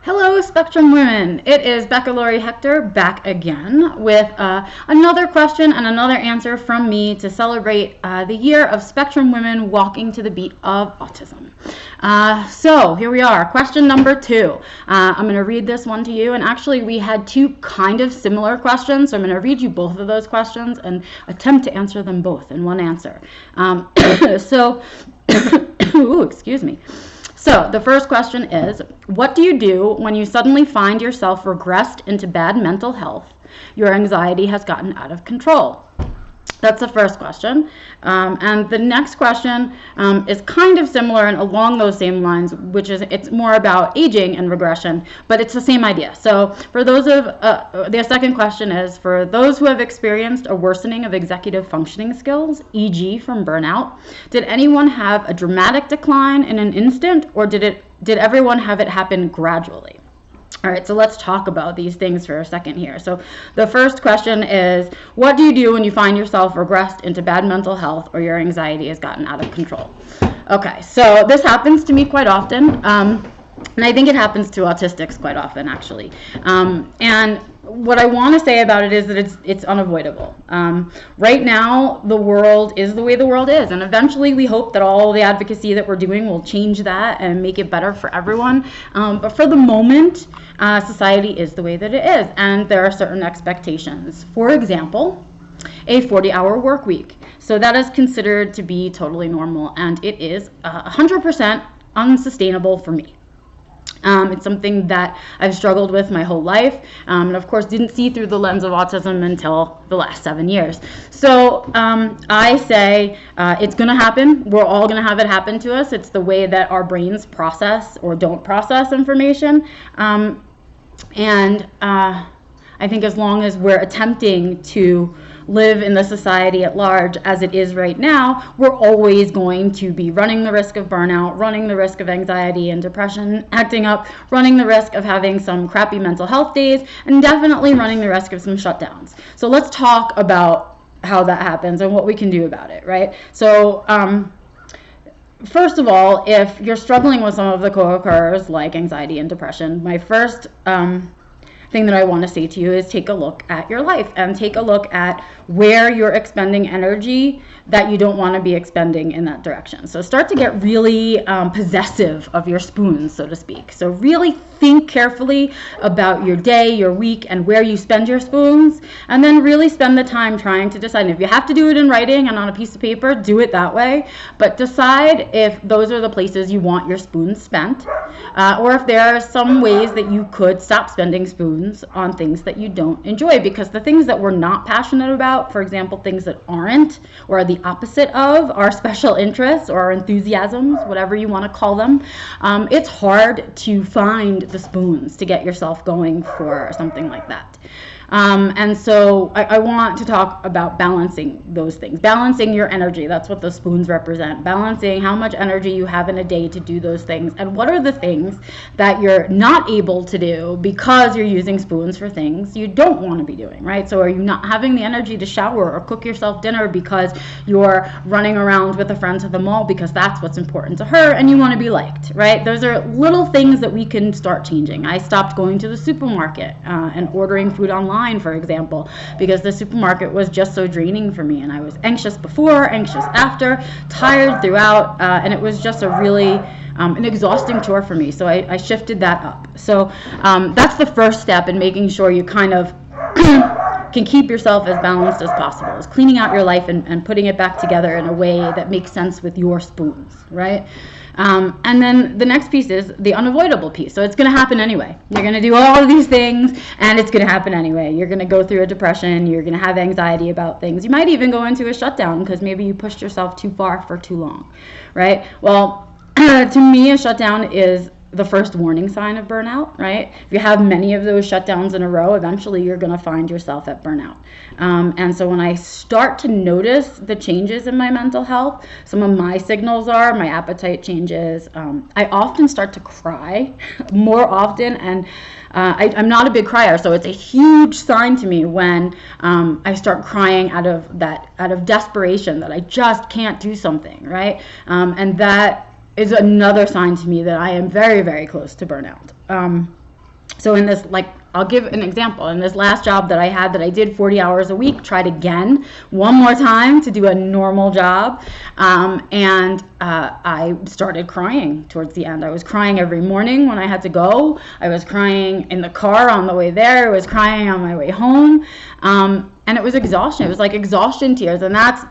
Hello, Spectrum Women. It is Becca Lory Hector back again with another question and another answer from me to celebrate the year of Spectrum Women walking to the beat of autism. So here we are, question number 2. I'm going to read this one to you, and actually we had two kind of similar questions, so I'm going to read you both of those questions and attempt to answer them both in one answer. Excuse me. So the first question is, what do you do when you suddenly find yourself regressed into bad mental health? Your anxiety has gotten out of control. That's the first question. And the next question is kind of similar and along those same lines, which is it's more about aging and regression, but it's the same idea. So for those of, the second question is, for those who have experienced a worsening of executive functioning skills, e.g. from burnout, did anyone have a dramatic decline in an instant, or did everyone have it happen gradually? All right, so let's talk about these things for a second here. So the first question is, what do you do when you find yourself regressed into bad mental health or your anxiety has gotten out of control? Okay, so this happens to me quite often, and I think it happens to autistics quite often, actually. And what I want to say about it is that it's unavoidable. Right now, the world is the way the world is, and eventually we hope that all the advocacy that we're doing will change that and make it better for everyone. But for the moment, society is the way that it is, and there are certain expectations. For example, a 40-hour work week. So that is considered to be totally normal, and it is 100% unsustainable for me. It's something that I've struggled with my whole life, and of course didn't see through the lens of autism until the last 7 years. So I say it's going to happen. We're all going to have it happen to us. It's the way that our brains process or don't process information. I think as long as we're attempting to live in the society at large as it is right now, we're always going to be running the risk of burnout, running the risk of anxiety and depression acting up, running the risk of having some crappy mental health days, and definitely running the risk of some shutdowns. So let's talk about how that happens and what we can do about it, right? So first of all, if you're struggling with some of the co-occurs like anxiety and depression, my first thing that I want to say to you is take a look at your life and take a look at where you're expending energy that you don't want to be expending in that direction. So start to get really possessive of your spoons, so to speak. So really think carefully about your day, your week, and where you spend your spoons, and then really spend the time trying to decide. And if you have to do it in writing and on a piece of paper, do it that way, but decide if those are the places you want your spoons spent, or if there are some ways that you could stop spending spoons on things that you don't enjoy, because the things that we're not passionate about, for example, things that aren't or are the opposite of our special interests or our enthusiasms, whatever you want to call them, it's hard to find the spoons to get yourself going for something like that. And so I want to talk about balancing those things. Balancing your energy, that's what those spoons represent. Balancing how much energy you have in a day to do those things, and what are the things that you're not able to do because you're using spoons for things you don't want to be doing, right? So are you not having the energy to shower or cook yourself dinner because you're running around with a friend to the mall because that's what's important to her and you want to be liked, right? Those are little things that we can start changing. I stopped going to the supermarket and ordering food online, for example, because the supermarket was just so draining for me, and I was anxious before, anxious after, tired throughout, and it was just a really an exhausting chore for me. So I shifted that up. So that's the first step in making sure you kind of can keep yourself as balanced as possible, is cleaning out your life and putting it back together in a way that makes sense with your spoons, right? And then the next piece is the unavoidable piece. So it's going to happen anyway. You're going to do all of these things, and it's going to happen anyway. You're going to go through a depression. You're going to have anxiety about things. You might even go into a shutdown because maybe you pushed yourself too far for too long, right? Well, to me, a shutdown is the first warning sign of burnout, right? If you have many of those shutdowns in a row, eventually you're going to find yourself at burnout. And so when I start to notice the changes in my mental health, some of my signals are my appetite changes. I often start to cry more often, and I'm not a big crier, so it's a huge sign to me when I start crying out of desperation that I just can't do something, right? And that is another sign to me that I am very, very close to burnout. So in this, like, I'll give an example. In this last job that I had, that I did 40 hours a week, tried again one more time to do a normal job, and I started crying towards the end. I was crying every morning when I had to go. I was crying in the car on the way there. I was crying on my way home, and it was exhaustion. It was like exhaustion tears, and that's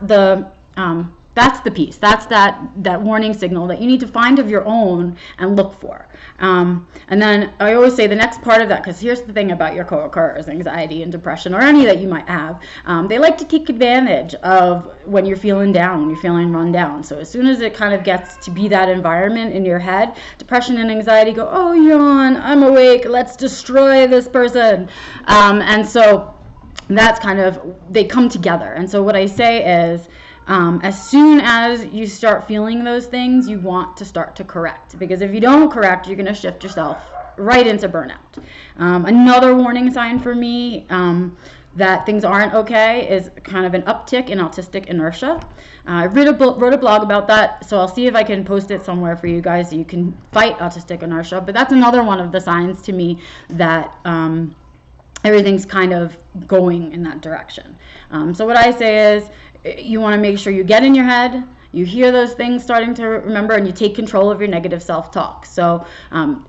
the piece. That's that warning signal that you need to find of your own and look for. And then I always say the next part of that, because here's the thing about your co-occurrers, anxiety and depression, or any that you might have, they like to take advantage of when you're feeling down, when you're feeling run down. So as soon as it kind of gets to be that environment in your head, depression and anxiety go, oh, yawn, I'm awake, let's destroy this person. And so that's kind of, they come together. And so what I say is, as soon as you start feeling those things, you want to start to correct, because if you don't correct, you're going to shift yourself right into burnout. Another warning sign for me that things aren't okay is kind of an uptick in autistic inertia. I wrote a blog about that, so I'll see if I can post it somewhere for you guys so you can fight autistic inertia. But that's another one of the signs to me that everything's kind of going in that direction. So what I say is, you want to make sure you get in your head, you hear those things starting to remember, and you take control of your negative self-talk. So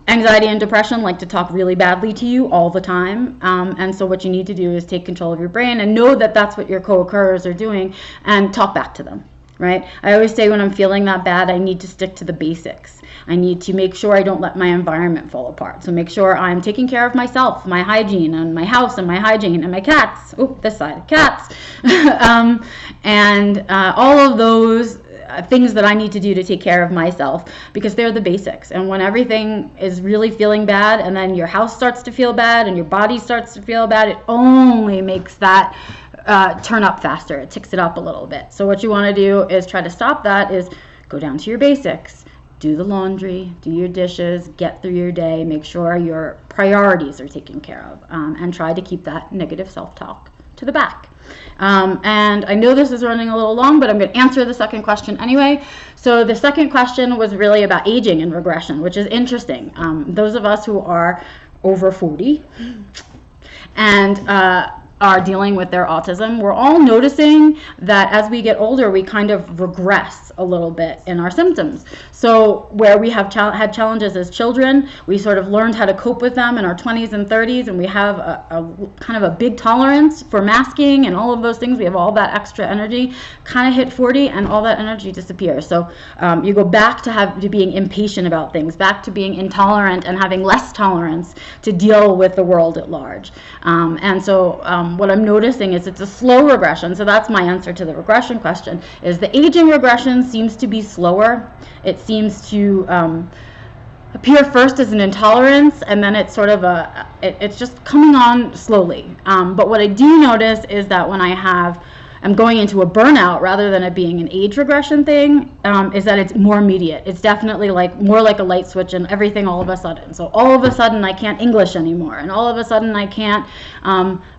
anxiety and depression like to talk really badly to you all the time. And so what you need to do is take control of your brain and know that that's what your co-occurrers are doing, and talk back to them. Right? I always say when I'm feeling that bad, I need to stick to the basics. I need to make sure I don't let my environment fall apart. So make sure I'm taking care of myself, my hygiene, and my house, and my hygiene, and my cats. Oh, this side, cats. And all of those things that I need to do to take care of myself, because they're the basics. And when everything is really feeling bad, and then your house starts to feel bad, and your body starts to feel bad, it only makes that turn up faster. It ticks it up a little bit. So what you want to do is try to stop that, is go down to your basics. Do the laundry, do your dishes, get through your day, make sure your priorities are taken care of, and try to keep that negative self-talk to the back. And I know this is running a little long, but I'm going to answer the second question anyway. So the second question was really about aging and regression, which is interesting. Those of us who are over 40 and are dealing with their autism, we're all noticing that as we get older, we kind of regress a little bit in our symptoms. So where we have had challenges as children, we sort of learned how to cope with them in our 20s and 30s, and we have a kind of a big tolerance for masking and all of those things. We have all that extra energy. Kind of hit 40 and all that energy disappears. So you go back to being impatient about things, back to being intolerant and having less tolerance to deal with the world at large. And so what I'm noticing is it's a slow regression. So that's my answer to the regression question, is the aging regression seems to be slower. It seems to appear first as an intolerance, and then it's sort of it's just coming on slowly. But what I do notice is that when I'm going into a burnout rather than it being an age regression thing, is that it's more immediate. It's definitely more like a light switch, and everything all of a sudden. So all of a sudden I can't English anymore, and all of a sudden I can't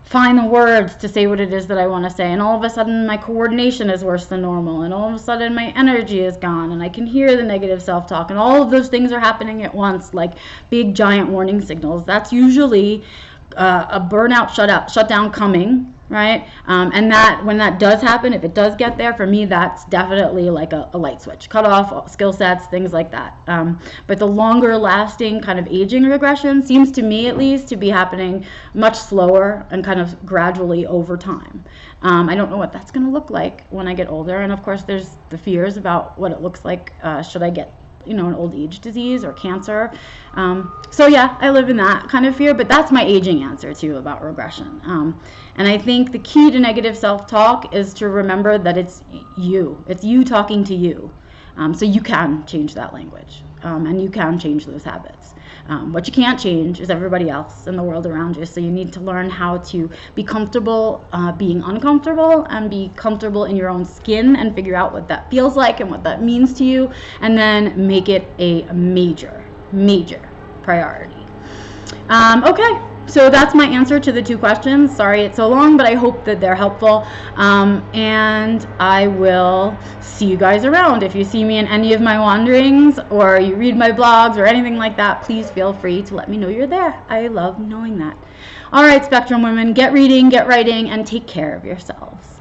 find the words to say what it is that I want to say, and all of a sudden my coordination is worse than normal, and all of a sudden my energy is gone, and I can hear the negative self-talk, and all of those things are happening at once, like big giant warning signals. That's usually a burnout shutdown coming. Right? And that when that does happen, if it does get there, for me, that's definitely like a light switch. Cut off skill sets, things like that. But the longer lasting kind of aging regression seems to me, at least, to be happening much slower and kind of gradually over time. I don't know what that's going to look like when I get older. And of course, there's the fears about what it looks like should I get an old age disease or cancer. So yeah, I live in that kind of fear, but that's my aging answer too about regression. And I think the key to negative self-talk is to remember that it's you talking to you. So you can change that language, and you can change those habits. What you can't change is everybody else in the world around you. So you need to learn how to be comfortable being uncomfortable, and be comfortable in your own skin, and figure out what that feels like and what that means to you, and then make it a major priority. Okay, So that's my answer to the 2 questions. Sorry it's so long, but I hope that they're helpful. And I will see you guys around. If you see me in any of my wanderings or you read my blogs or anything like that, please feel free to let me know you're there. I love knowing that. All right, Spectrum women, get reading, get writing, and take care of yourselves.